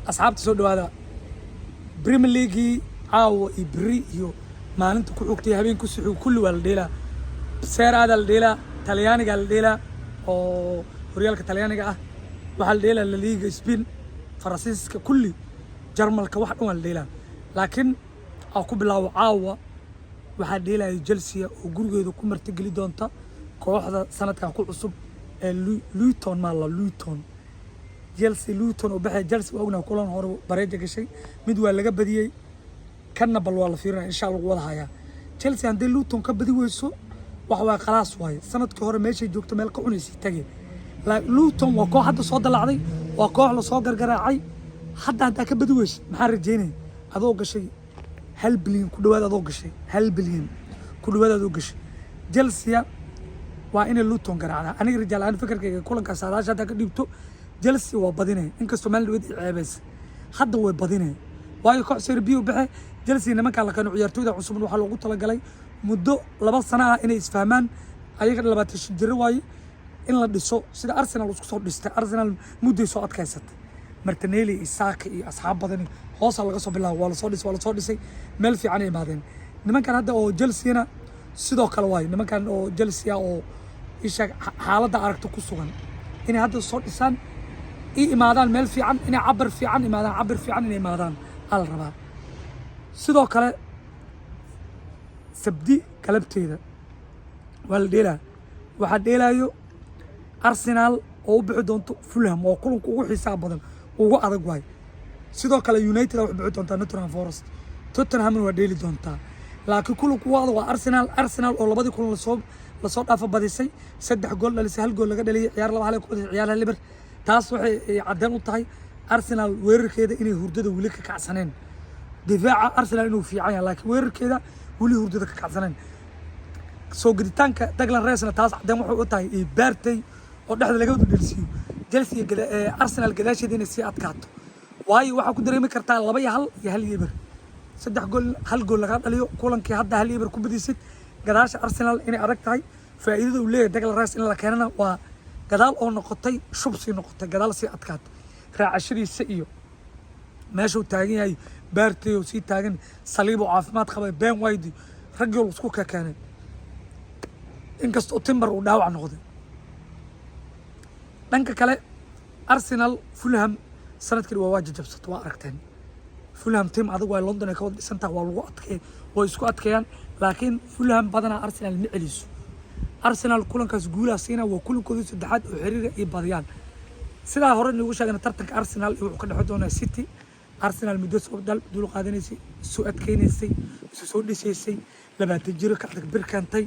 asxaabta soo dhawaada Premier League caawa iyo biri iyo maalinta ku xigtay habeenku suxuu kulli waa la dheelaa Serie A la dheelaa Talyaaniga la dheelaa oo horyaalka Talyaaniga ah waxa la dheelaa La Liga Spain Faransiiska kulli Jarmalka wax dhan waa la dheelaa laakiin aan ku bilaabo caawa waxa dheelay Chelsea oo gurigeeda ku martigeli doonta kooxda sanadkan ku cusub ee Luton ma la Luton Chelsea Luton oo baxay Chelsea ogna kulan hore bareeja gashay mid waa laga badiyay kana bal waa la fiirinaa insha Allah wada haya Chelsea hadii Luton ka badi weyso wax waa khalaas waay sanadkii hore meeshay joogto meel ka cunaysi tagay la Luton waa koox hadda soo dalacday waa koox la soo gargaraacay hadda ka badi weyso maxaa rajeynay adoo gashay 1 bilyan ku dhawaad adoo gashay 1 bilyan ku dhawaad adoo gashay Chelsea waa in Luton garaacda aniga rijaal aan fikirkayga kulanka saadaasha hadda ka dhibto Chelsea waa badinay inkastoo meel wadi ceebays hadda way badinay waayo koox Serie B u baxay Chelsea nimanka la kanu ciyaartooyda cusub waxa loogu talagalay muddo 2 sano ah inay isfahmaan ayaga 20 jir waay in la dhiso sida Arsenal isku soo dhistay Arsenal muddo soo adkaysatay Martinelli Isaac iyo asxaab badan hoos laga soo bilaabo waa la soo dhisay meel fiican ay imaadeen nimankan hadda oo Chelsea-na sidoo kale waay nimankan oo Chelsea oo isha xaaladda aragto ku sugan inay hadda soo dhisaan imaadaan meel fiican inay cabir fiican inay imaadaan al rabaa sidoo kale sabdi galabteeda waa la dheelaa waxa dheelaayo Arsenal oo u bixi doonto Fulham oo kulanka ugu xisaab badan ugu adag waay sidoo kale United wax bixi doonta Nottingham Forest Tottenham waa dheeli doonta laakiin kulanku waa Arsenal oo labadii kulan la soo dhaafo badisay 3 gool dhalisay 1 gool laga dhaliyay ciyaar laba hal ku ciyaar Liver taas waxay cadaan u tahay Arsenal weerarkeeda inay hurdada wili ka kacsaneen difaaca Arsenal inuu fiican yahay laakiin weerarkeeda wili hurdada ka kacsaneen soo guditaanka Declan Rice taas cadaan wuxuu u tahay baartay oo dhexda laga wada dhalsiyo Chelsea Arsenal gadaasheeda inay si adkaato waayo waxa ku dareemi kartaa 2 iyo 1 Liver 3 gool 1 gool laga dhaliyo kulankii hadda 1 Liver ku badisid gadaasha Arsenal inay adag tahay faa'iidada uu leeyahay Declan Rice in la keenana waa gadaal oo noqotay shubsi noqotay gadaal si adkaat raacashadiisa iyo meesha uu taagan yahay baartay oo si taagan saliib oo caafimaad qaba Ben White ragga uu isku ka keenay inkastoo Timber uu dhaawac noqday dhanka kale Arsenal Fulham sanadkii waa waajibsato waa aragteen Fulham team adag waa London ka wada dhisantaa waa lagu adkeey way isku adkeeyaan laakiin Fulham badana Arsenal ma celiso Arsenal kulankaas guulaasina waa kulankooda saddexaad oo xiriir ay badiyaan sida hore nagu sheegana tartanka Arsenal iyo wuxuu ka dhaxay doonaa City Arsenal muddo soo dul qaadanaysay soo adkeynaysay soo dhisaysay 20 jir ka adag birkantay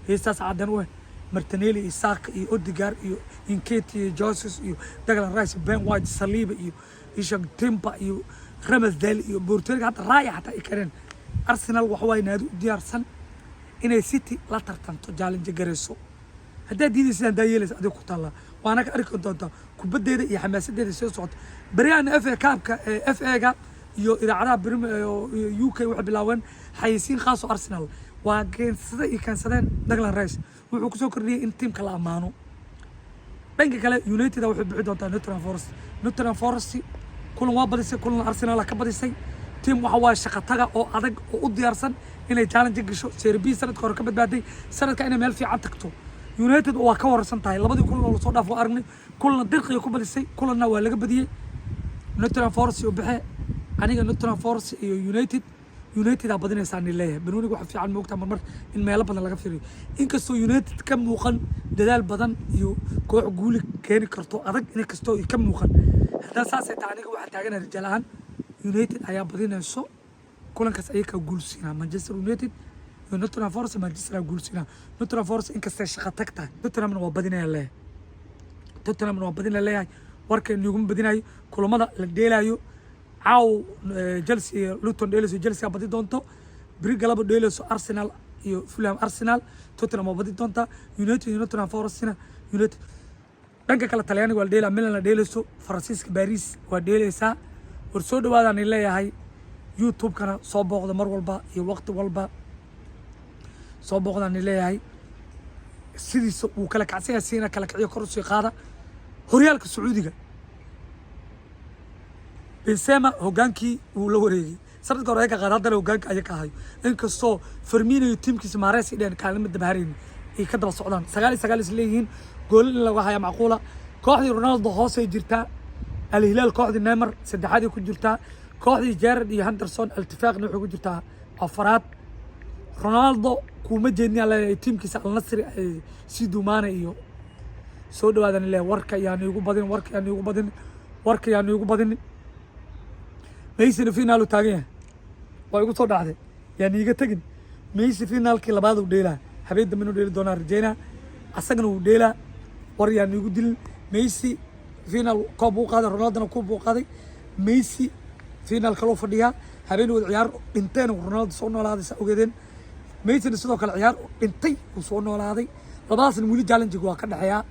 heestaas cadan u Martinelli Isaac iyo Odegaard iyo Nketiah iyo Jesus iyo Declan Rice Ben White Saliba iyo Ishak Timber iyo Ramsdale iyo Bortoliga hata raaya hata ay kareen Arsenal waxa way naadu diyaarsan inay City la tartanto challenge gareyso haddii diidaysan daayeelis adiga ku taala waana ka arki doontaa kubadeeda iyo xamaasadeeda soo socota bariyaan FA Cup-ka FA-ga iyo idaacadaha UK waxa bilaaween xayisiin khaas oo Arsenal waa geensada iyo kansadeen Declan Rice wuxuu ku soo kordhiyay in teamka la amaano dhanka kale United waxay bixi doontaa Nottingham Forest kulan waa badisay kulan Arsenal ka badisay team waxa waa shaqo taga oo adag oo u diyaarsan inay challenge gasho Serie B sanadka hore ka badbaaday sanadka inay meel fiican tagto United waa ka warsan tahay labadii kulan oo soo dhaafo aragnay kulan dirqiyo ku badisay kulanna waa laga badiyay Nottingham Forest oo baxay aniga Nottingham Forest iyo United badinaysa aan leeyahay Benoniga waxa fiican moogta marmar in meelo badan laga fiiriyo inkastoo United ka muuqan dadaal badan iyo koox guul keeni karto adag in kastoo ay ka muuqan haddana saasay tahay aniga waxa taagan rijaalahan United ayaa badinayso kulankaas ay ka guulsiinaa Manchester United iyo Nottingham Forest Manchester guulsiinaa Nottingham Forest in kastoo shaqo tagta Tottenham waa badinaya leeyahay warkay nagu badinayo kulamada la dheelayo caaw Chelsea iyo Luton dheelayso Chelsea badi doonto biri galabo dheelayso Arsenal iyo Fulham Arsenal Tottenham badi doonta United iyo Nottingham Forest-na United dhanka kale Talyaaniga waa dheelaa Milan la dheelayso Faransiiska Paris waa dheelaysaa war soo dhawaadaan leeyahay YouTube-kana soo booqda mar walba iyo waqti walba soo booqdaan leeyahay sidiisa uu kala kacsan yahay kala kiciyo kor u sii qaada horyaalka Sacuudiga Benzema hogaankii wuu la wareegay sanadka hore ayaga qaar haddana hogaanka ayaga ahay inkastoo Firmino iyo tiimkiisa Mahrez ideen kaalmada baharin ay ka daba socdaan 9 is leeyihiin gool in lagu haya macquula kooxdii Ronaldo hoos ay jirtaa Al Hilal kooxdii Neymar saddexaad ay ku jirtaa kooxdii Gerrard iyo Henderson altifaaqna wuxuu ku jirtaa afraad Ronaldo kuma jeednaa la tiimkiisa Al Nassr ay si dumaana iyo soo dhawaadan ilaa warka yaani ugu badin Messi finaal taagan way ugu soo dhacday yaani iga tagin Messi finaalkii labaad uu dheelaa habeenada minuu dheeli doonaa rajayna asagana uu dheelaa war yaani ugu dil Messi finaal koob uu qaaday Ronaldo koob uu qaaday Messi finaal kale fadhiya habeenada ciyaar dhinteen Ronaldo soo noolaaday ogeedeen Messi sidoo kale ciyaar dhintay uu soo noolaaday labadaasna wili challenge waa ka dhaxeeya